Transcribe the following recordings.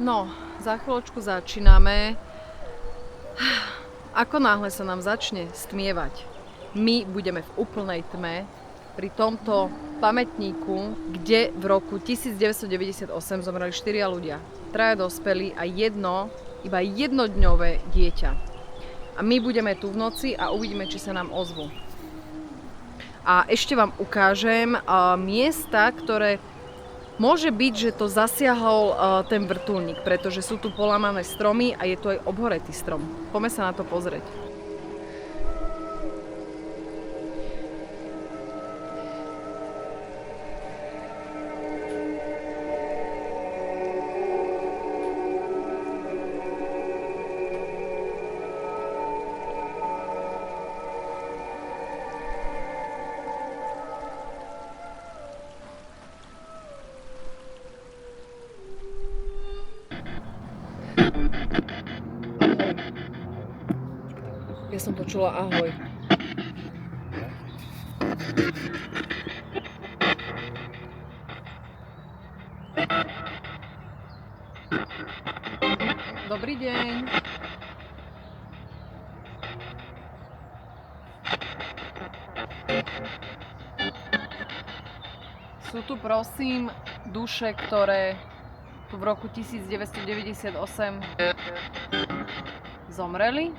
No, za chvíľočku začíname. Ako náhle sa nám začne stmievať, my budeme v úplnej tme pri tomto pamätníku, kde v roku 1998 zomreli 4 ľudia. 3 dospelí a iba jednodňové dieťa. A my budeme tu v noci a uvidíme, či sa nám ozvú. A ešte vám ukážem miesta, ktoré môže byť, že to zasiahol ten vrtuľník, pretože sú tu polamané stromy a je tu aj obhoretý strom. Poďme sa na to pozrieť. Ja som počula ahoj. Dobrý deň. Sú tu prosím duše, ktoré tu v roku 1998 zomreli?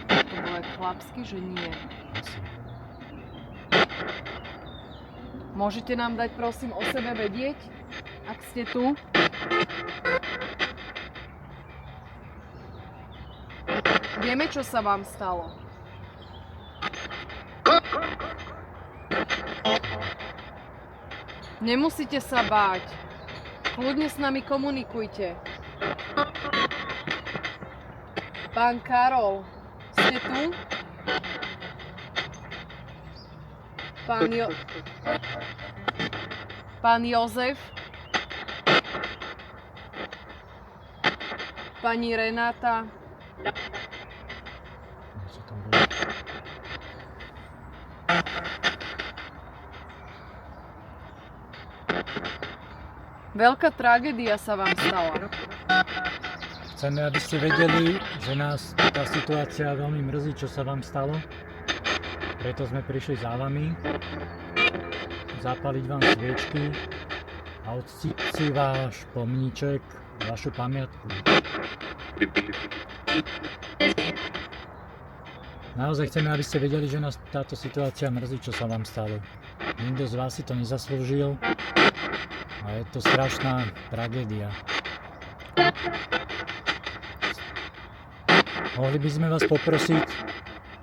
To bolo chlapsky, že nie. Môžete nám dať prosím o sebe vedieť, ak ste tu? Vieme, čo sa vám stalo. Nemusíte sa báť. Kľudne s nami komunikujte. Pán Karol, ste tu? Pán Jozef? Pani Renáta? Veľká tragédia sa vám stala. Chceme, aby ste vedeli, že nás tá situácia veľmi mrzí, čo sa vám stalo. Preto sme prišli za vami, zapaliť vám sviečky a uctiť si váš pomníček, vašu pamiatku. Naozaj chceme, aby ste vedeli, že nás táto situácia mrzí, čo sa vám stalo. Nikto z vás si to nezaslúžil a je to strašná tragédia. Mohli by sme vás poprosiť,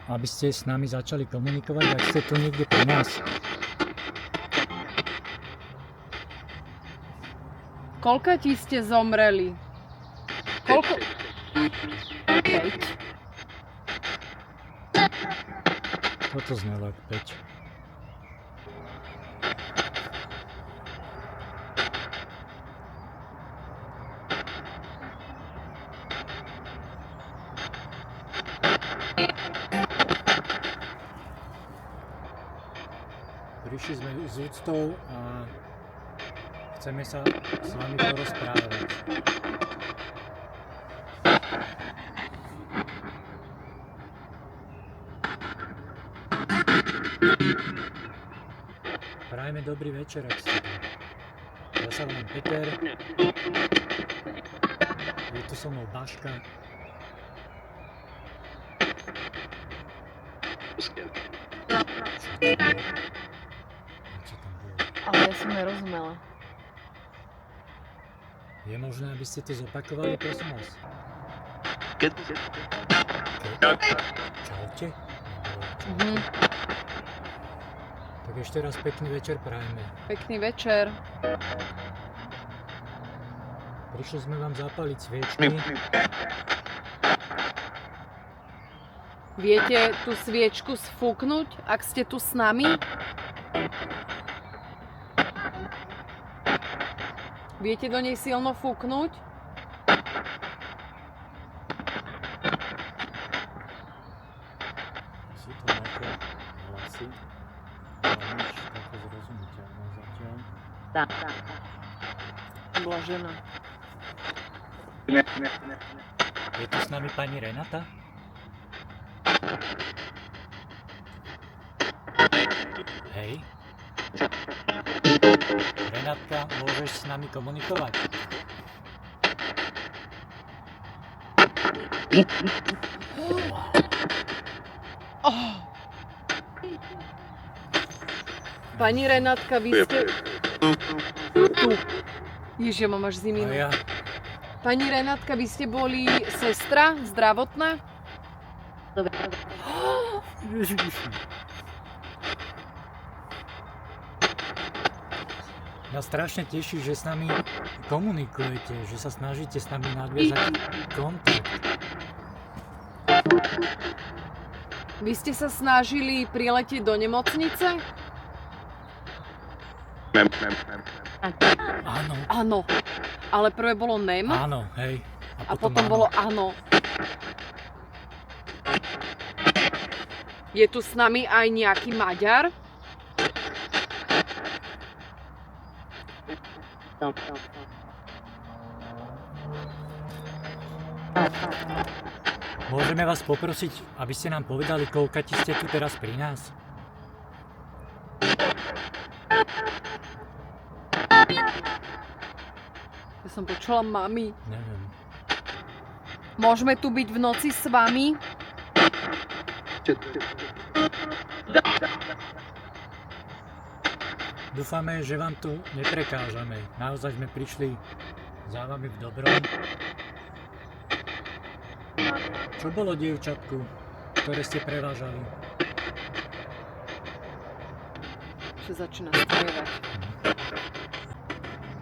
aby ste s nami začali komunikovať, ak ste tu niekde pri nás. Koľkatí ste zomreli? Koľko? 5. Toto znelo ako 5. Prišli sme s úctou a chceme sa s vami porozprávať. Prajme dobrý večer, ak ste. Ja sa volám Peter. Je tu so mnou Baška. Ale ja som nerozumela. Je možné, aby ste to zopakovali, prosím vás? Čaute? Tak ešte raz pekný večer prajeme. Pekný večer. Prišli sme vám zapaliť sviečky. Viete tú sviečku sfúknuť, ak ste tu s nami? Viete do nej silno fúknuť? Sú to nejaké hlasy, ale nič také zrozumiteľné zatiaľ. Bola žena. Je tu s nami pani Renata? Hej. Renatka, môžeš s nami komunikovať? Oh. Pani Renátka, vy ste... Tu. Ježiš, ja mám až ziminu. A ja? Pani Renátka, vy ste boli sestra zdravotná? Ježiši. Mňa strašne teší, že s nami komunikujete, že sa snažíte s nami nadviazať kontakt. Vy ste sa snažili priletieť do nemocnice? Áno. Áno. Ale prvé bolo NEM Áno, hej. a potom bolo áno. Je tu s nami aj nejaký Maďar? Môžeme vás poprosiť, aby ste nám povedali, koľkati ste tu teraz pri nás? Ja som počula mami. Neviem. Môžeme tu byť v noci s vami? Dúfame, že vám tu neprekážame. Naozaj sme prišli za vami v dobrom. Čo bolo dievčatku, ktoré ste prevážali? Že začína stmievať.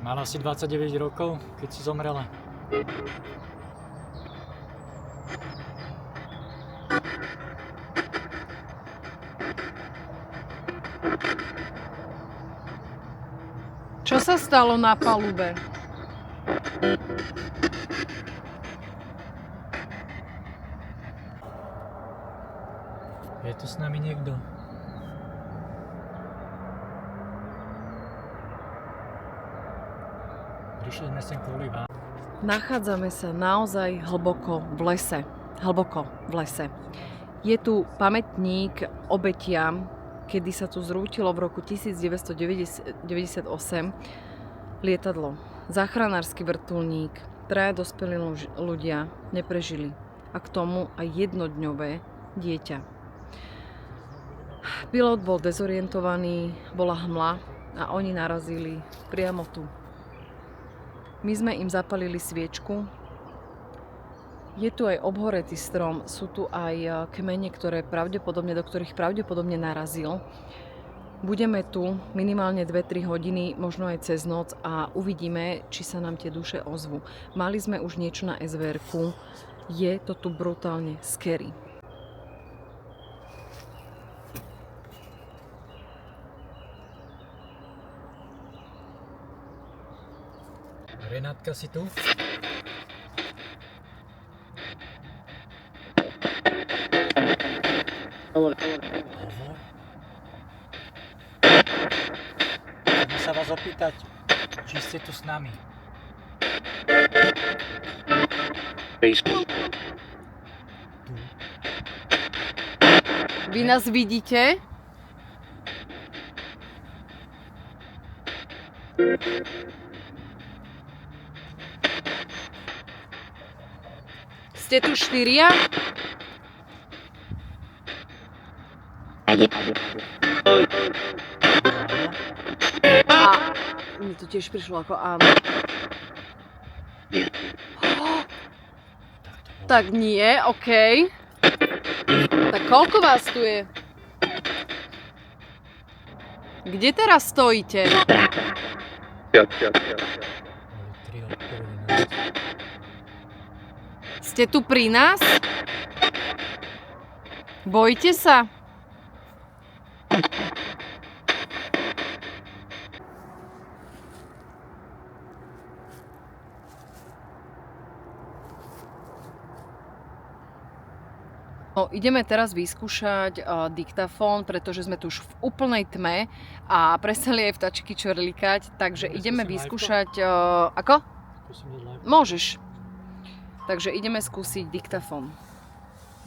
Mala si 29 rokov, keď si zomrela? Čo sa stalo na palube? Je tu s nami niekto? Prišli sme sem kvôli vám. Nachádzame sa naozaj hlboko v lese. Hlboko v lese. Je tu pamätník obetiam, kedy sa tu zrútilo v roku 1998 lietadlo. Záchranársky vrtuľník, traja dospelí ľudia neprežili. A k tomu aj jednodňové dieťa. Pilot bol dezorientovaný, bola hmla a oni narazili priamo tu. My sme im zapalili sviečku. Je tu aj obhoretý strom, sú tu aj kmene, do ktorých pravdepodobne narazil. Budeme tu minimálne 2-3 hodiny, možno aj cez noc a uvidíme, či sa nám tie duše ozvú. Mali sme už niečo na SVR-ku, je to tu brutálne scary. Renátka, si tu? Hovor. Chceme sa vás opýtať, či ste tu s nami. Tu. Vy nás vidíte? Ste tu 4? A mne to tiež prišlo ako áno. Tak nie, okej. Tak koľko vás tu je? Kde teraz stojíte? Boli 3 odpovedí. Ste tu pri nás? Bojíte sa? No, ideme teraz vyskúšať diktafón, pretože sme tu už v úplnej tme a prestali aj vtačky čorlikať, takže ideme vyskúšať... Ako? Môžeš. Takže ideme skúsiť diktafón.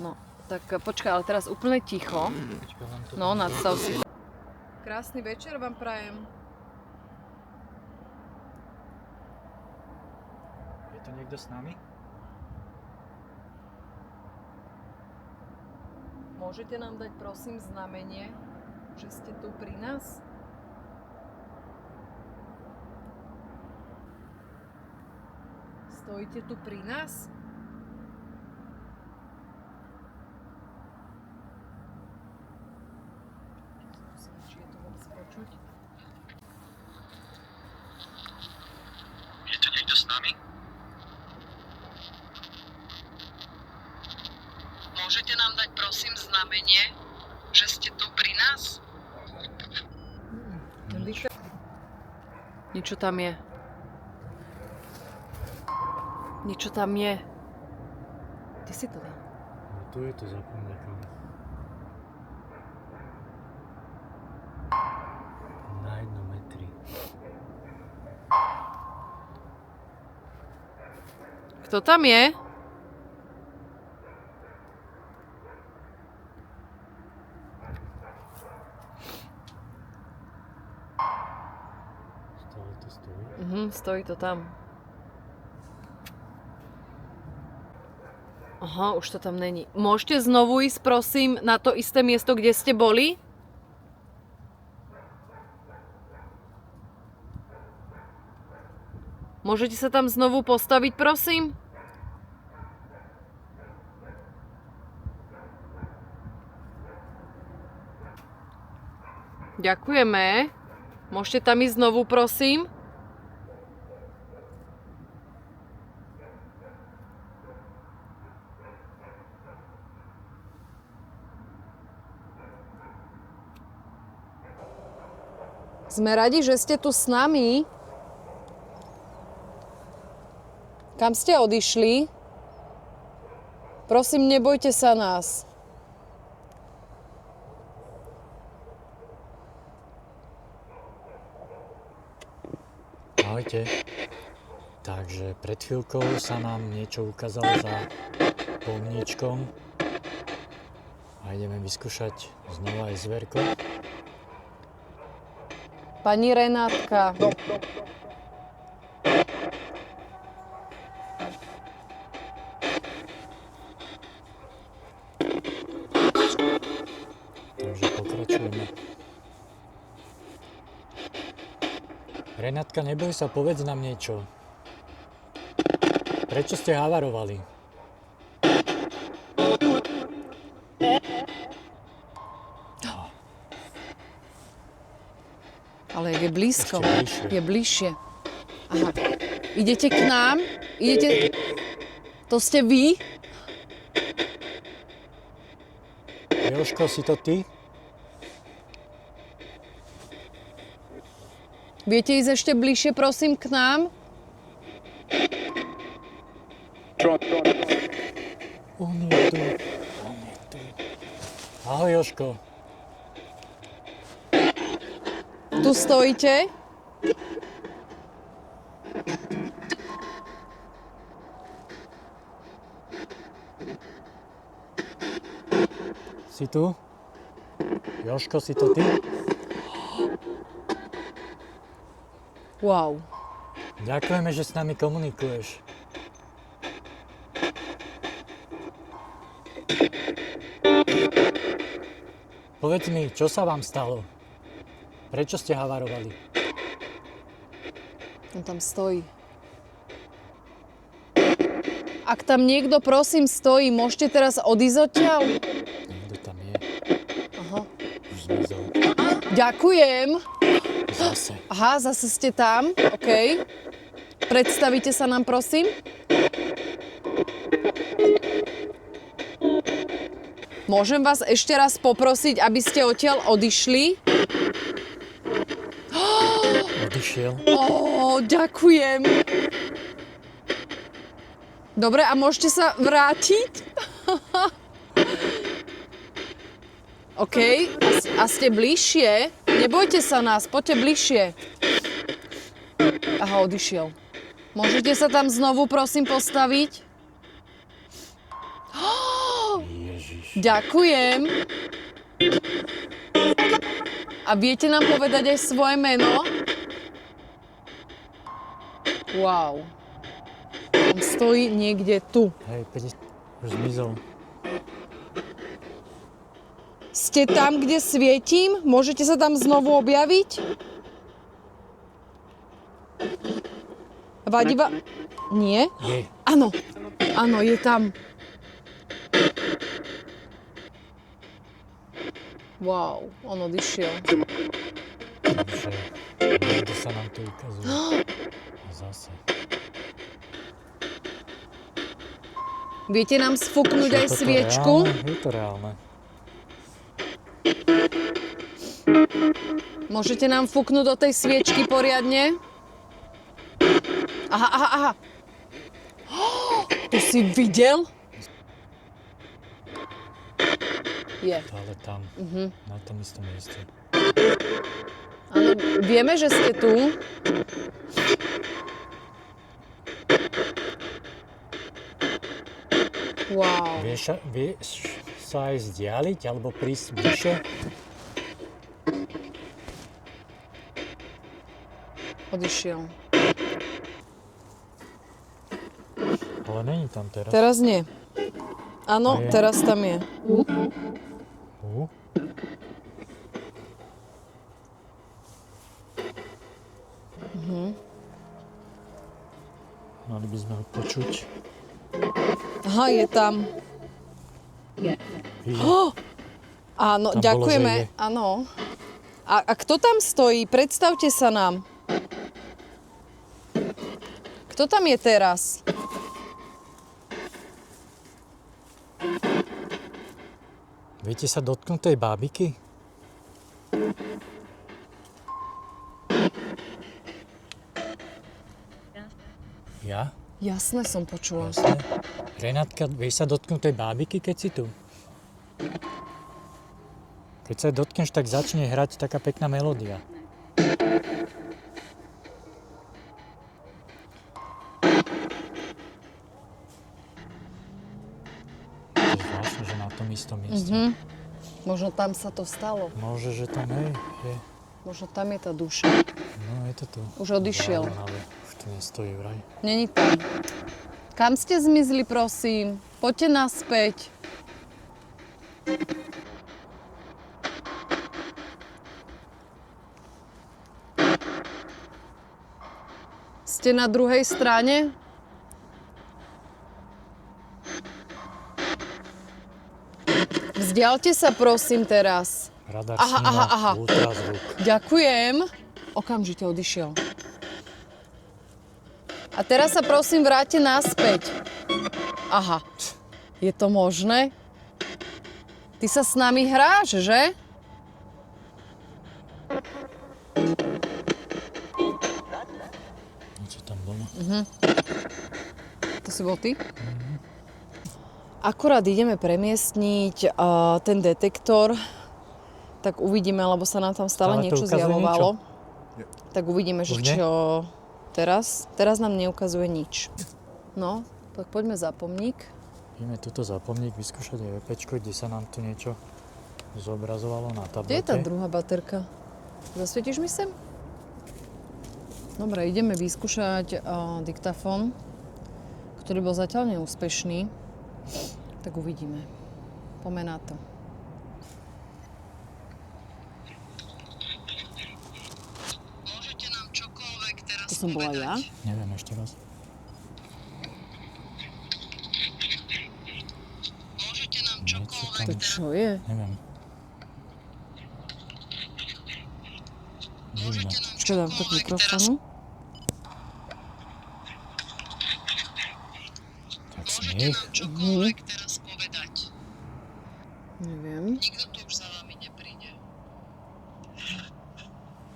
No, tak počkaj, ale teraz úplne ticho. No, nadstav si. Krásny večer vám prajem. Je to niekto s nami? Môžete nám dať prosím znamenie, že ste tu pri nás? Stojíte tu pri nás? Či je to vôbec počuť? Je tu niekto s nami? Môžete nám dať prosím znamenie, že ste tu pri nás? Niečo tam je. Niečo tam je. Kde si to dal? No, tu je to zapomňakom. Na 1 metri. Kto tam je? Stále to stojí. Stojí to tam. Aha, už to tam není. Môžete znovu ísť, prosím, na to isté miesto, kde ste boli? Môžete sa tam znovu postaviť, prosím? Ďakujeme. Môžete tam ísť znovu, prosím? Sme radi, že ste tu s nami. Kam ste odišli? Prosím, nebojte sa nás. Ahojte. Takže pred chvíľkou sa nám niečo ukázalo za pomníčkom a ideme vyskúšať znova aj zverko. Pani Renátka. Takže pokračujeme. Renátka, neboj sa, povedz nám niečo. Prečo ste havarovali? Ale je blízko. Ešte bližšie. Je bližšie. Aha. Idete k nám? Idete... To ste vy? Jožko, si to ty? Viete ísť ešte bližšie, prosím, k nám? On je tu. Ahoj, Jožko. Tu stojíte? Si tu? Jožko, si to ty? Wow. Ďakujeme, že s nami komunikuješ. Povedz mi, čo sa vám stalo? Prečo ste havarovali? On tam stojí. Ak tam niekto, prosím, stojí, môžete teraz odísť odtiaľ? Niekto tam je. Aha. Už zmizol. Ďakujem. Zase. Aha, zase ste tam. OK. Predstavíte sa nám, prosím. Môžem vás ešte raz poprosiť, aby ste odtiaľ odišli? Odišiel. Ďakujem. Dobre, a môžete sa vrátiť? OK. A ste bližšie? Nebojte sa nás, poďte bližšie. Aha, odišiel. Môžete sa tam znovu, prosím, postaviť? Ďakujem. A viete nám povedať aj svoje meno? Wow. On stojí niekde tu. Hej, 50, už zmizol. Ste tam, kde svietím? Môžete sa tam znovu objaviť? Vadí vám? Nie? Je. Áno. Áno, je tam. Wow, on odišiel. Takže niekde sa nám to ukazuje. A zase. Viete nám sfúknuť aj Je toto sviečku? reálne? Je to reálne. Môžete nám fúknuť do tej sviečky poriadne? Aha, aha, aha. To si videl? Je. Ale tam, na tom istom mieste. Áno, vieme, že ste tu. Wow. Vieš sa aj vzdialiť, alebo prísť bližšie? Odišiel. Ale není tam teraz. Teraz nie. Áno, Je. teraz tam je. Mali by sme ho počuť. Aha, je tam. Áno, Tam bolo, ďakujeme. že je. Áno. A kto tam stojí? Predstavte sa nám. Kto tam je teraz? Viete sa dotknúť tej bábiky? Ja? Jasné som počula. Jasne. Renátka, vieš sa dotknúť tej bábiky, keď si tu? Keď sa dotkneš, tak začne hrať taká pekná melódia. To je zvláštne, že na tom istom mieste. Možno tam sa to stalo. Môže, že tam je. Možno tam je tá duša. No, je to tu. Už odišiel. Ale už tu nestojí vraj. Není tam. Kam ste zmizli, prosím? Poďte naspäť. Ste na druhej strane? Vzdialte sa, prosím, teraz. Radar Aha, sníma aha, aha. ultrazvuk. Ďakujem. Okamžite odišiel. A teraz sa prosím vráte naspäť. Aha. Je to možné? Ty sa s nami hráš, že? Niečo tam bolo. To si bol ty? Akurát ideme premiestniť ten detektor, tak uvidíme, lebo sa nám tam stále Stále to niečo ukazuje zjavovalo. Tak uvidíme, že Už nie? čo teraz. Teraz nám neukazuje nič. No, tak poďme za pomník. Ideme tuto za pomník vyskúšať aj VPčko, kde sa nám tu niečo zobrazovalo na tablete. Kde je tá druhá baterka? Zasvietíš mi sem? Dobre, ideme vyskúšať diktafón, ktorý bol zatiaľ neúspešný. Tak uvidíme. Poďme na to. Môžete nám čokoľvek teraz povedať. To som bola ja? Neviem, ešte raz. Môžete nám čokoľvek To čo je? Neviem. Môžete nám čo dám tak mikrofónu? Tak smiech. Čokoľvek teraz povedať. Neviem. Nikto tu už za vami nepríde.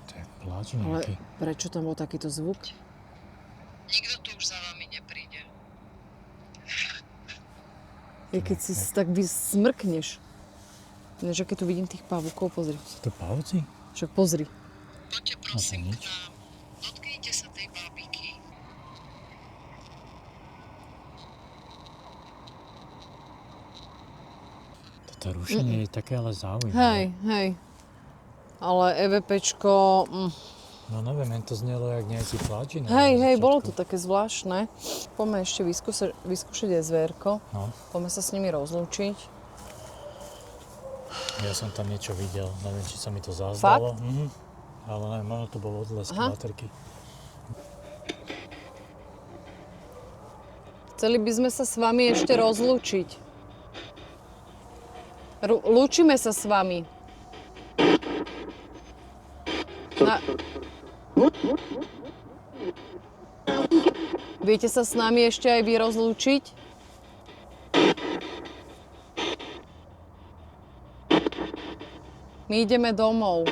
To je pláč Ale nejaký. prečo tam bol takýto zvuk? Nikto tu už za vami nepríde. Je keď si tak smrkneš. Než keď tu vidím tých pavúkov, pozri. Sú to pavúci? Však pozri. Poďte No to prosím nič. k nám. Dotknite sa tej bábiky. To rušenie je také ale zaujímavé. Hej. Ale EVPčko... No neviem, jen to znelo jak nejaký pláči. Hej, bolo to také zvláštne. Poďme ešte vyskúšať SVR-ko. No, Poďme sa s nimi rozlúčiť. ja som tam niečo videl, neviem, či sa mi to zazdalo. Ale neviem, ono to bolo odlesk baterky. Chceli by sme sa s vami ešte rozlúčiť. Lúčime sa s vami. Viete sa s nami ešte aj vy rozlúčiť? My ideme domov.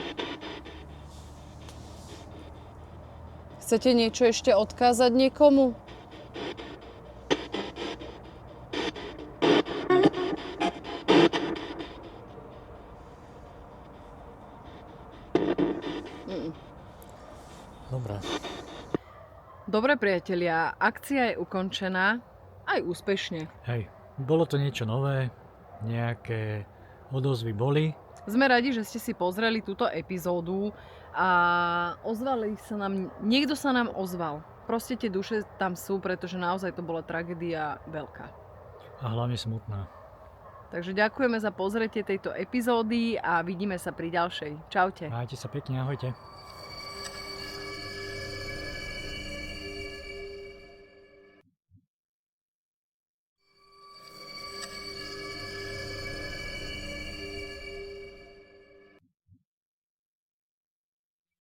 Chcete niečo ešte odkázať niekomu? Dobre. Dobre, priatelia, akcia je ukončená, aj úspešne. Hej, bolo to niečo nové, nejaké odozvy boli. Sme radi, že ste si pozreli túto epizódu a ozvali sa nám, niekto sa nám ozval. Proste tie duše tam sú, pretože naozaj to bola tragédia veľká. A hlavne smutná. Takže ďakujeme za pozretie tejto epizódy a vidíme sa pri ďalšej. Čaute. Majte sa pekne, ahojte.